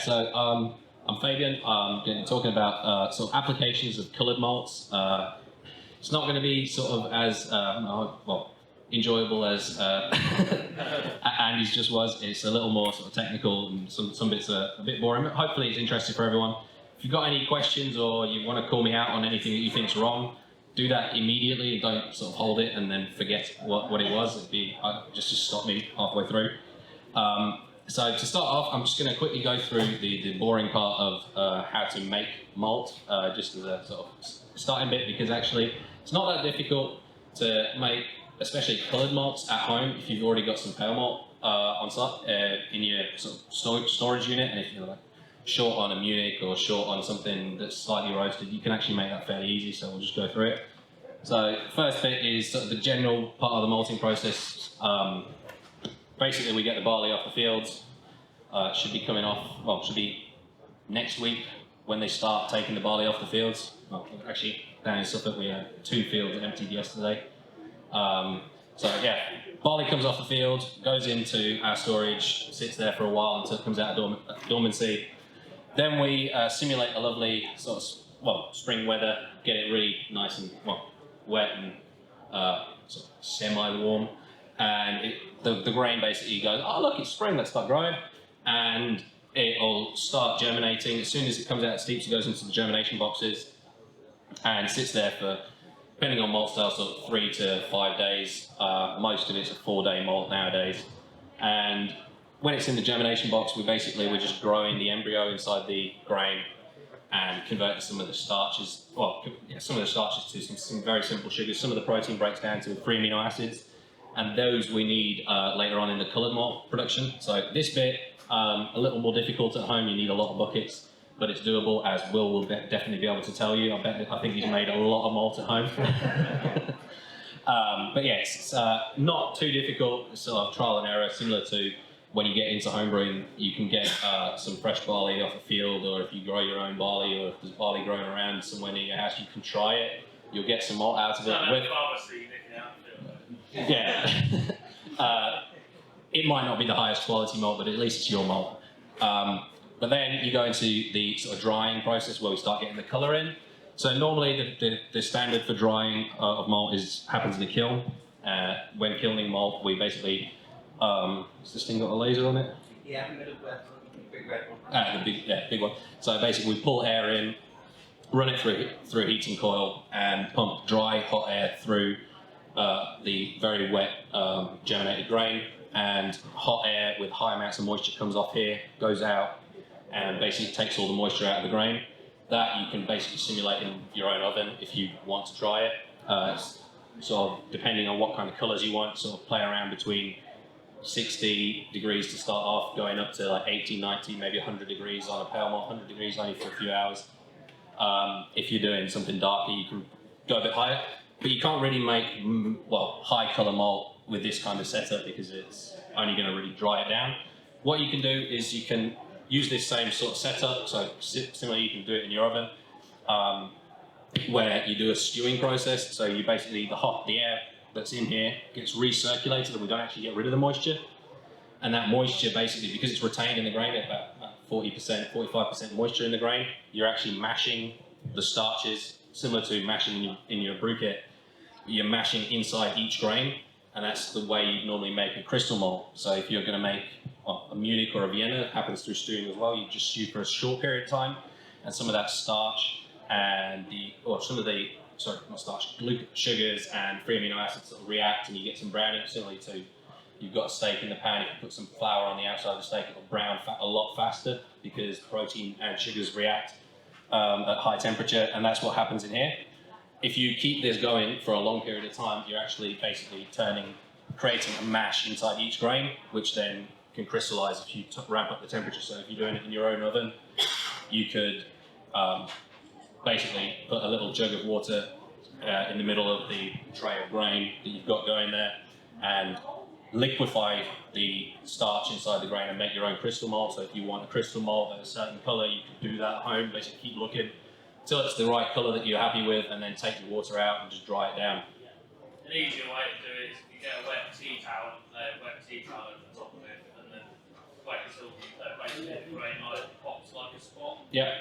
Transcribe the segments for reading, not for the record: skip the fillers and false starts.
so I'm Fabian. I'm going to be talking about sort of applications of coloured malts. It's not going to be sort of as well enjoyable as Andy's just was. It's a little more sort of technical, and some bits are a bit boring. But hopefully, it's interesting for everyone. If you've got any questions or you want to call me out on anything that you think's wrong, do that immediately. Don't sort of hold it and then forget what it was. It'd be just stop me halfway through. So to start off, I'm just going to quickly go through the boring part of how to make malt, just as a sort of starting bit, because actually it's not that difficult to make, especially coloured malts at home if you've already got some pale malt on site in your sort of storage unit, and if you're like short on a Munich or short on something that's slightly roasted, you can actually make that fairly easy. So we'll just go through it. So first bit is sort of the general part of the malting process. Basically, we get the barley off the fields. Should be coming off, well, should be next week when they start taking the barley off the fields. Well, actually, down in Suffolk, we had 2 fields emptied yesterday. So yeah, barley comes off the field, goes into our storage, sits there for a while until it comes out of dormancy. Then we simulate a lovely sort of, spring weather, get it really nice and wet and sort of semi-warm. And the grain basically goes, oh look, it's spring, let's start growing. And it'll start germinating. As soon as it comes out of steeps, it goes into the germination boxes and sits there for, depending on malt style, sort of 3 to 5 days. Most of it's a 4-day malt nowadays. And when it's in the germination box, we're just growing the embryo inside the grain and converting some of the starches, some of the starches to some very simple sugars. Some of the protein breaks down to 3 amino acids. And those we need later on in the coloured malt production. So this bit, a little more difficult at home. You need a lot of buckets, but it's doable, as will definitely be able to tell you. I think he's made a lot of malt at home. But yes, it's not too difficult. It's sort of trial and error, similar to when you get into homebrewing. You can get some fresh barley off a field, or if you grow your own barley, or if there's barley growing around somewhere near your house, you can try it. You'll get some malt out of it. Yeah. It might not be the highest quality malt, but at least it's your malt. But then you go into the sort of drying process where we start getting the colour in. So normally the standard for drying of malt happens in the kiln. When kilning malt, we basically, has this thing got a laser on it? Yeah, big red one. The big one. So basically we pull air in, run it through a heating coil, and pump dry hot air through the very wet germinated grain, and hot air with high amounts of moisture comes off here, goes out, and basically takes all the moisture out of the grain. That you can basically simulate in your own oven if you want to try it. Sort of depending on what kind of colours you want, sort of play around between 60 degrees to start off, going up to like 80, 90, maybe 100 degrees on a pale malt, 100 degrees only for a few hours. If you're doing something darker, you can go a bit higher. But you can't really make, high colour malt with this kind of setup because it's only going to really dry it down. What you can do is you can use this same sort of setup, so similarly you can do it in your oven, where you do a stewing process. So you basically, the air that's in here gets recirculated, and we don't actually get rid of the moisture. And that moisture basically, because it's retained in the grain, at about 40%, 45% moisture in the grain, you're actually mashing the starches, similar to mashing in your brew kit. You're mashing inside each grain, and that's the way you normally make a crystal malt. So if you're going to make a Munich or a Vienna, it happens through stewing as well, you just stew for a short period of time, and some of that starch and sugars and free amino acids that react, and you get some browning. Similarly to, you've got a steak in the pan, if you put some flour on the outside of the steak, it'll brown a lot faster because protein and sugars react at high temperature, and that's what happens in here. If you keep this going for a long period of time, you're actually basically creating a mash inside each grain, which then can crystallize if you ramp up the temperature. So if you're doing it in your own oven, you could basically put a little jug of water in the middle of the tray of grain that you've got going there, and liquefy the starch inside the grain and make your own crystal malt. So if you want a crystal malt at a certain colour, you can do that at home. Basically keep looking till it's the right colour that you're happy with, and then take the water out and just dry it down. An easier way to do it is you get a wet tea towel over the top of it, and then basically create like pops like a spot, Yeah.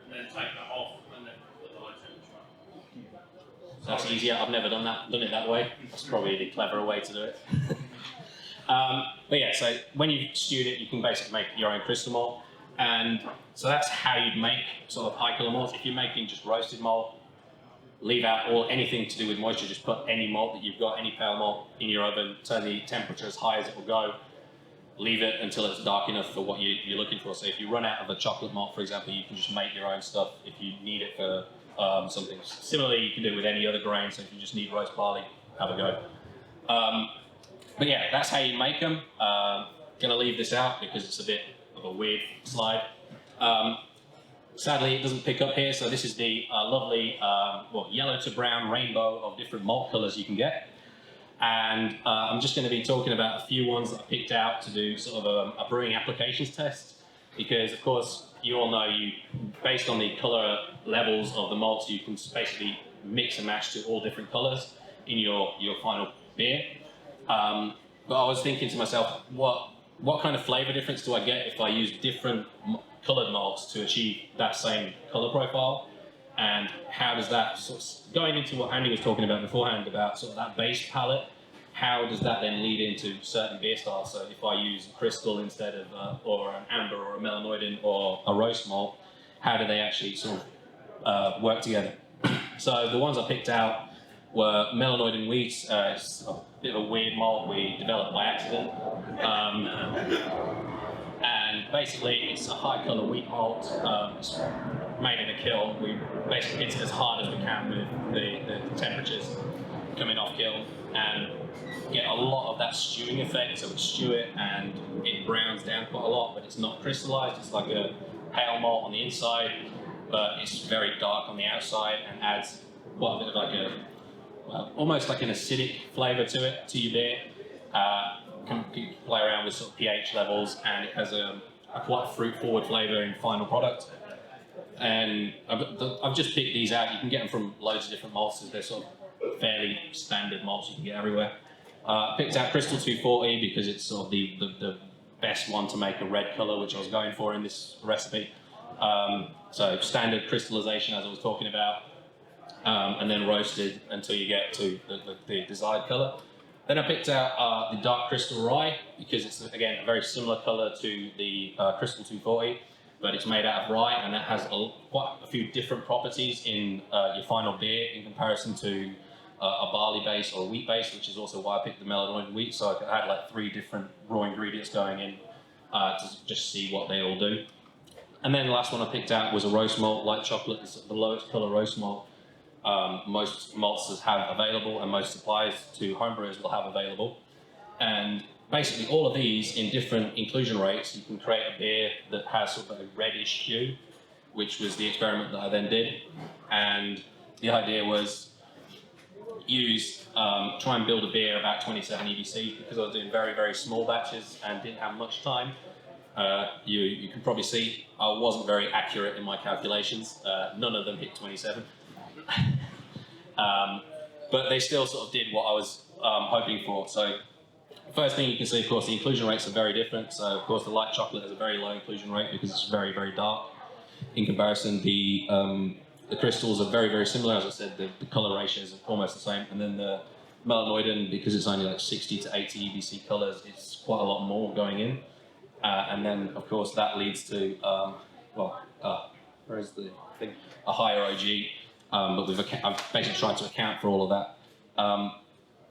and then take that off, and then put the high temperature. That's easier. I've never done it that way. That's probably the cleverer way to do it. But yeah, so when you've stewed it, you can basically make your own crystal malt. And so that's how you'd make sort of high colour malts. If you're making just roasted malt, leave out anything to do with moisture. Just put any malt that you've got, any pale malt, in your oven. Turn the temperature as high as it will go. Leave it until it's dark enough for what you're looking for. So if you run out of a chocolate malt, for example, you can just make your own stuff if you need it for something. Similarly, you can do it with any other grain. So if you just need roast barley, have a go. But yeah, that's how you make them. Gonna leave this out because it's a bit of a weird slide. Sadly, it doesn't pick up here. So this is the lovely yellow to brown rainbow of different malt colours you can get. And I'm just going to be talking about a few ones that I picked out to do sort of a brewing applications test, because of course you all know based on the colour levels of the malts, you can basically mix and match to all different colours in your final beer. But I was thinking to myself, what kind of flavour difference do I get if I use different coloured malts to achieve that same colour profile? And how does that, going into what Andy was talking about beforehand, about sort of that base palette, how does that then lead into certain beer styles? So if I use a crystal instead of, or an amber or a melanoidin or a roast malt, how do they actually sort of work together? So the ones I picked out were melanoidin wheat. It's a bit of a weird malt we developed by accident. And basically it's a high colour wheat malt. It's made in a kiln. We basically hit it as hard as we can with the temperatures coming off kiln and get a lot of that stewing effect. So we stew it and it browns down quite a lot, but it's not crystallized. It's like a pale malt on the inside, but it's very dark on the outside and adds quite a bit of like almost like an acidic flavour to it, to your beer. Can play around with sort of pH levels, and it has a quite fruit-forward flavour in final product. And I've just picked these out. You can get them from loads of different malts. They're sort of fairly standard malts you can get everywhere. Picked out Crystal 240 because it's sort of the best one to make a red colour, which I was going for in this recipe. So standard crystallization, as I was talking about, and then roasted until you get to the desired colour. Then I picked out the Dark Crystal Rye because it's, again, a very similar colour to the Crystal 240, but it's made out of rye, and that has quite a few different properties in your final beer in comparison to a barley base or a wheat base, which is also why I picked the melanoidin wheat. So I had like 3 different raw ingredients going in to just see what they all do. And then the last one I picked out was a roast malt, light chocolate. It's the lowest colour roast malt. Most maltsters have available, and most suppliers to homebrewers will have available. And basically all of these in different inclusion rates, you can create a beer that has sort of a reddish hue, which was the experiment that I then did. And the idea was try and build a beer about 27 EBC, because I was doing very, very small batches and didn't have much time. You can probably see I wasn't very accurate in my calculations. None of them hit 27. But they still sort of did what I was hoping for. So first thing you can see, of course, the inclusion rates are very different. So of course the light chocolate has a very low inclusion rate because it's very, very dark. In comparison, the crystals are very, very similar. As I said, the colour ratios are almost the same. And then the melanoidin, because it's only like 60 to 80 EBC colours, it's quite a lot more going in. And then, of course, that leads to, where's the thing? A higher OG. But I've basically tried to account for all of that.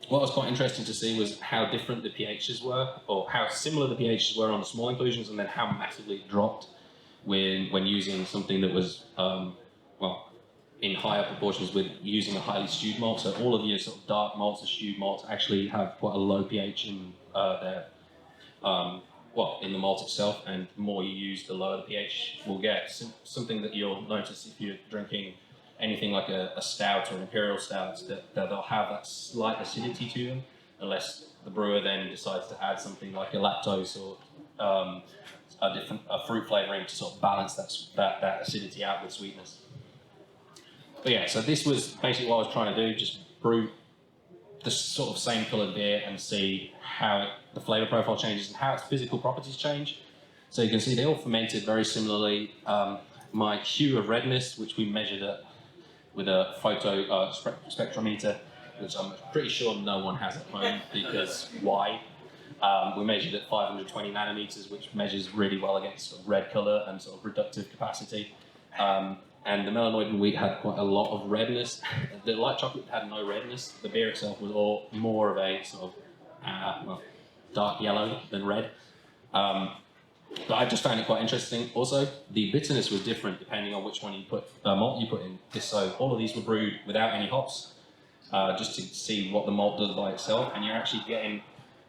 What was quite interesting to see was how different the pHs were, or how similar the pHs were on the small inclusions, and then how massively it dropped when using something that was, in higher proportions with using a highly stewed malt. So all of your sort of dark malts or stewed malts actually have quite a low pH in their, in the malt itself, and the more you use, the lower the pH will get. Something that you'll notice if you're drinking anything like a stout or an imperial stout, that they'll have that slight acidity to them, unless the brewer then decides to add something like a lactose or a fruit flavouring to sort of balance that acidity out with sweetness. But yeah, so this was basically what I was trying to do, just brew the sort of same coloured beer and see how the flavour profile changes and how its physical properties change. So you can see they all fermented very similarly. My hue of redness, which we measured with a photo spectrometer, which I'm pretty sure no one has at home, because why? We measured at 520 nanometers, which measures really well against sort of red color and sort of reductive capacity. And the melanoid and wheat had quite a lot of redness. The light chocolate had no redness. The beer itself was all more of a sort of well, dark yellow than red. But I just found it quite interesting. Also, the bitterness was different depending on which one you put malt you put in. So all of these were brewed without any hops, just to see what the malt does by itself, and you're actually getting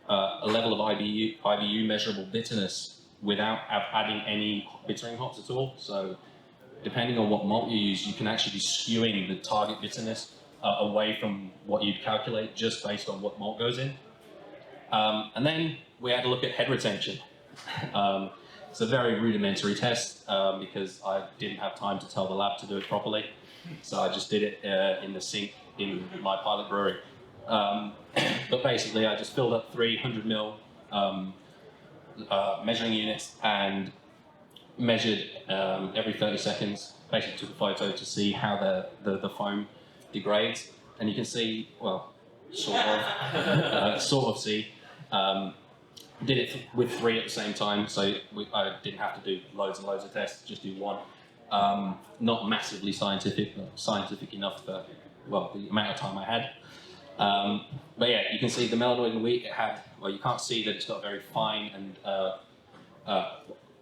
a level of IBU measurable bitterness without adding any bittering hops at all. So depending on what malt you use, you can actually be skewing the target bitterness away from what you'd calculate just based on what malt goes in. And then we had to look at head retention. It's a very rudimentary test because I didn't have time to tell the lab to do it properly. So I just did it in the sink in my pilot brewery. But basically I just filled up 300 ml measuring units and measured every 30 seconds, basically took a photo to see how the foam degrades. And you can see, well, sort of see. Did it with 3 at the same time, so I didn't have to do loads and loads of tests, just do 1. Not massively scientific, but scientific enough for, well, the amount of time I had. But yeah, you can see the melanoid and wheat, it had, well, you can't see that it's got a very fine and,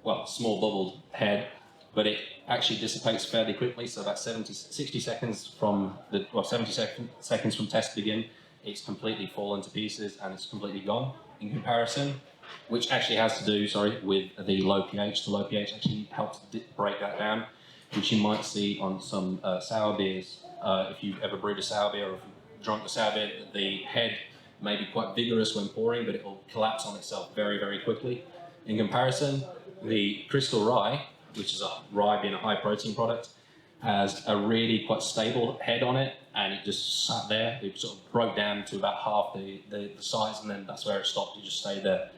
well, small bubbled head, but it actually dissipates fairly quickly, so about 60 seconds from the, well, 70 seconds from test begin, it's completely fallen to pieces and it's completely gone in comparison, which actually has to do, with the low pH. The low pH actually helps break that down, which you might see on some sour beers. If you've ever brewed a sour beer or if you've drunk a sour beer, the head may be quite vigorous when pouring, but it will collapse on itself very, very quickly. In comparison, the crystal rye, which is a rye being a high protein product, has a really quite stable head on it, and it just sat there. It sort of broke down to about half the size, and then that's where it stopped. It just stayed there.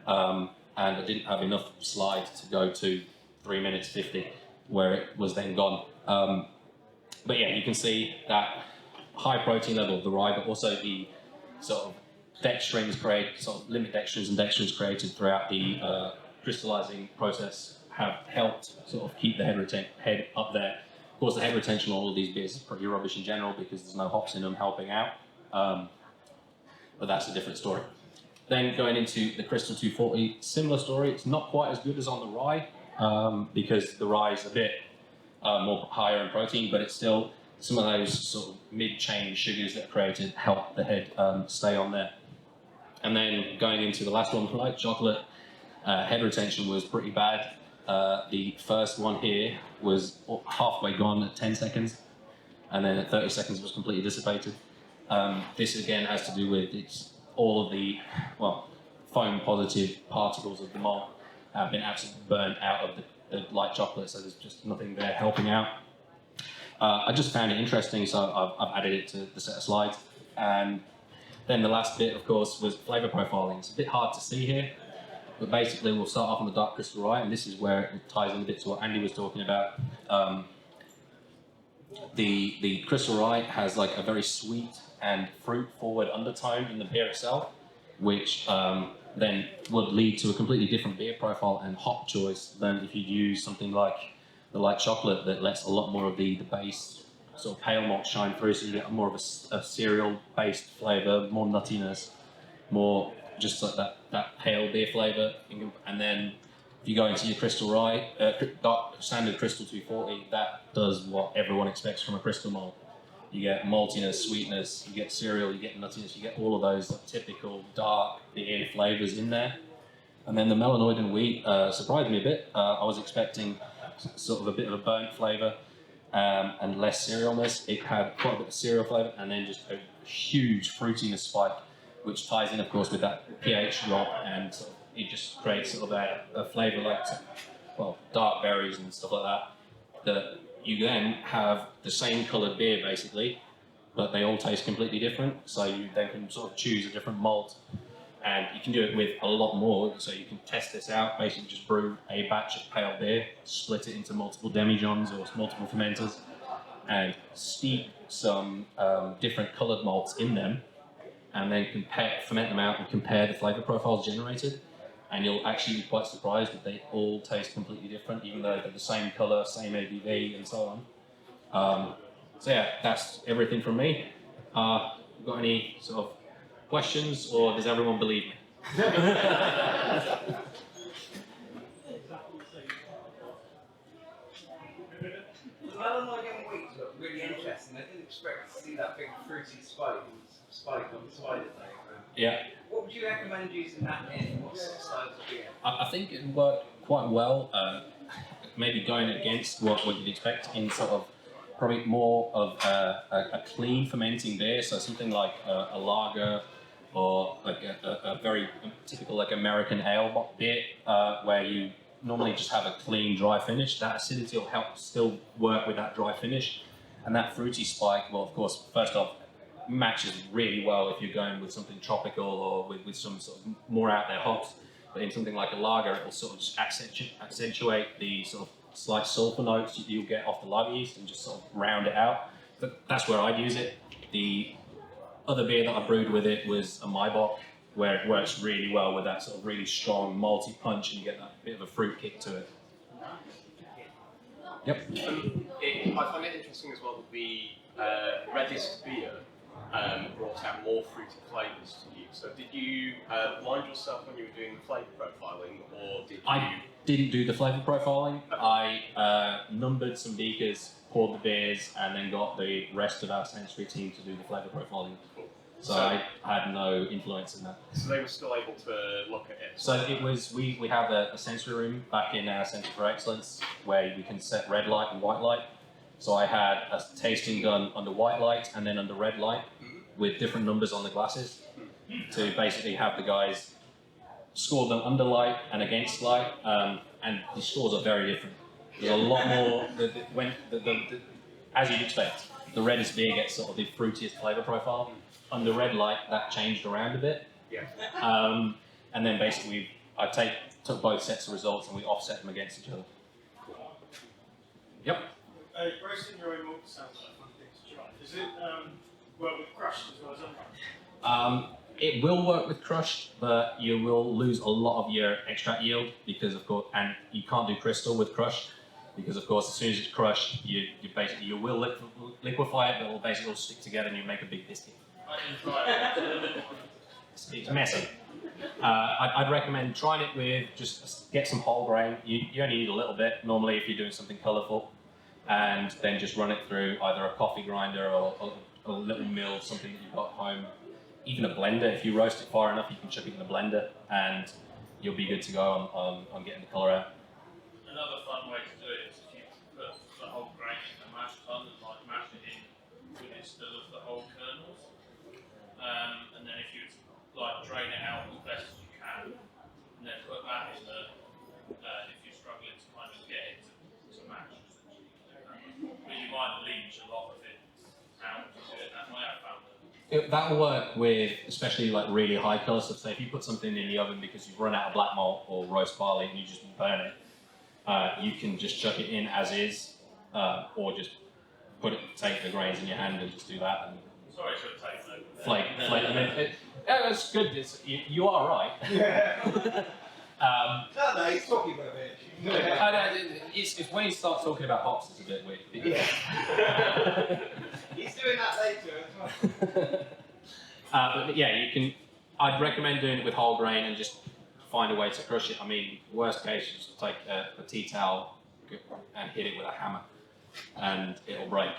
And I didn't have enough slide to go to 3 minutes 50, where it was then gone. But yeah, you can see that high protein level of the rye, but also the sort of dextrins created, sort of limit dextrins and dextrins created throughout the crystallizing process have helped sort of keep the head up there. Of course, the head retention on all of these beers is pretty rubbish in general because there's no hops in them helping out. But that's a different story. Then going into the Crystal 240, similar story. It's not quite as good as on the rye because the rye is a bit more higher in protein, but it's still some of those sort of mid-chain sugars that are created help the head stay on there. And then going into the last one, light chocolate, head retention was pretty bad. The first one here was halfway gone at 10 seconds, and then at 30 seconds it was completely dissipated. This again has to do with all of the, well, foam positive particles of the malt have been absolutely burnt out of the light chocolate, so there's just nothing there helping out. I just found it interesting, so I've added it to the set of slides. And then the last bit, of course, was flavour profiling. It's a bit hard to see here, but basically we'll start off on the dark crystal rye, and this is where it ties in a bit to what Andy was talking about. The crystal rye has like a very sweet and fruit-forward undertone in the beer itself, which then would lead to a completely different beer profile and hop choice than if you use something like the light chocolate that lets a lot more of the base sort of pale malt shine through, so you get more of a cereal-based flavour, more nuttiness, more just like that pale beer flavour. And then if you go into your crystal rye, standard crystal 240, that does what everyone expects from a crystal malt. You get maltiness, sweetness, you get cereal, you get nuttiness, you get all of those like, typical dark beer flavours in there. And then the melanoid and wheat surprised me a bit. I was expecting sort of a bit of a burnt flavour and less cerealness. It had quite a bit of cereal flavour and then just a huge fruitiness spike, which ties in, of course, with that pH drop, and sort of, it just creates sort of a flavour like, well, dark berries and stuff like that you then have the same coloured beer basically, but they all taste completely different. So you then can sort of choose a different malt and you can do it with a lot more. So you can test this out. Basically, just brew a batch of pale beer, split it into multiple demijohns or multiple fermenters, and steep some different coloured malts in them, and then ferment them out and compare the flavour profiles generated. And you'll actually be quite surprised that they all taste completely different, even though they're the same colour, same ABV, and so on. So yeah, that's everything from me. Got any sort of questions, or does everyone believe me? The Malting wheats look really interesting. I didn't expect to see that big fruity spike on the side of it. Yeah. What would you recommend using that in? What sort of styles of beer? I think it worked quite well. Maybe going against what you'd expect in sort of probably more of a clean fermenting beer, so something like a lager or like a very typical like American ale beer, where you normally just have a clean dry finish. That acidity will help still work with that dry finish, and that fruity spike, well, of course, first off, matches really well if you're going with something tropical or with some sort of more out there hops. But in something like a lager, it will sort of just accentuate the sort of slight sulfur notes you'll get off the lager yeast and just sort of round it out. But that's where I'd use it. The other beer that I brewed with it was a Maibach, where it works really well with that sort of really strong malty punch, and you get that bit of a fruit kick to it. Yep. I find it interesting as well that the reddest beer brought out more fruity flavours to you. So did you mind yourself when you were doing the flavour profiling, or did you? I didn't do the flavour profiling. I numbered some beakers, poured the beers, and then got the rest of our sensory team to do the flavour profiling. Cool. So I had no influence in that. So they were still able to look at it? So it was, we have a sensory room back in our Centre for Excellence where we can set red light and white light. So I had a tasting done under white light and then under red light with different numbers on the glasses to basically have the guys score them under light and against light, and the scores are very different. There's a lot more, as you'd expect, the reddest beer gets sort of the fruitiest flavour profile. Under red light, that changed around a bit. Yeah. And then basically, I took both sets of results and we offset them against each other. Yep. Roasting your own malt sounds like a fun thing to try. Does it work with crushed as well as uncrushed? It will work with crushed, but you will lose a lot of your extract yield because, of course, and you can't do crystal with crushed because, of course, as soon as it's crushed, you will liquefy it, but it will basically all stick together and you make a big biscuit. I didn't try it. It's messy. I'd recommend trying it with just get some whole grain. You only need a little bit normally if you're doing something colourful, and then just run it through either a coffee grinder or a little mill, something that you've got at home. Even a blender, if you roast it far enough, you can chuck it in the blender and you'll be good to go on getting the colour out. Another fun way to do it is if you put the whole grain in a mash tun and like mash it in with it still of the whole kernels. And then if you like drain it out as best as you can, and then put that in the, if you're struggling to kind of get it to mash, but you might leach a lot of it out to do it that way. I found it. That will work with especially like really high colour stuff. So if you put something in the oven because you've run out of black malt or roast barley and you just burn it, you can just chuck it in as is, or just take the grains in your hand and just do that. And Sorry to take over. flake them in. Yeah, it's good. You are right. No, he's talking about it. It's when you start talking about hops, it's a bit weird. Yeah. He's doing that later as well. But yeah, you can. I'd recommend doing it with whole grain and just find a way to crush it. I mean, worst case, just take a tea towel and hit it with a hammer, and it'll break.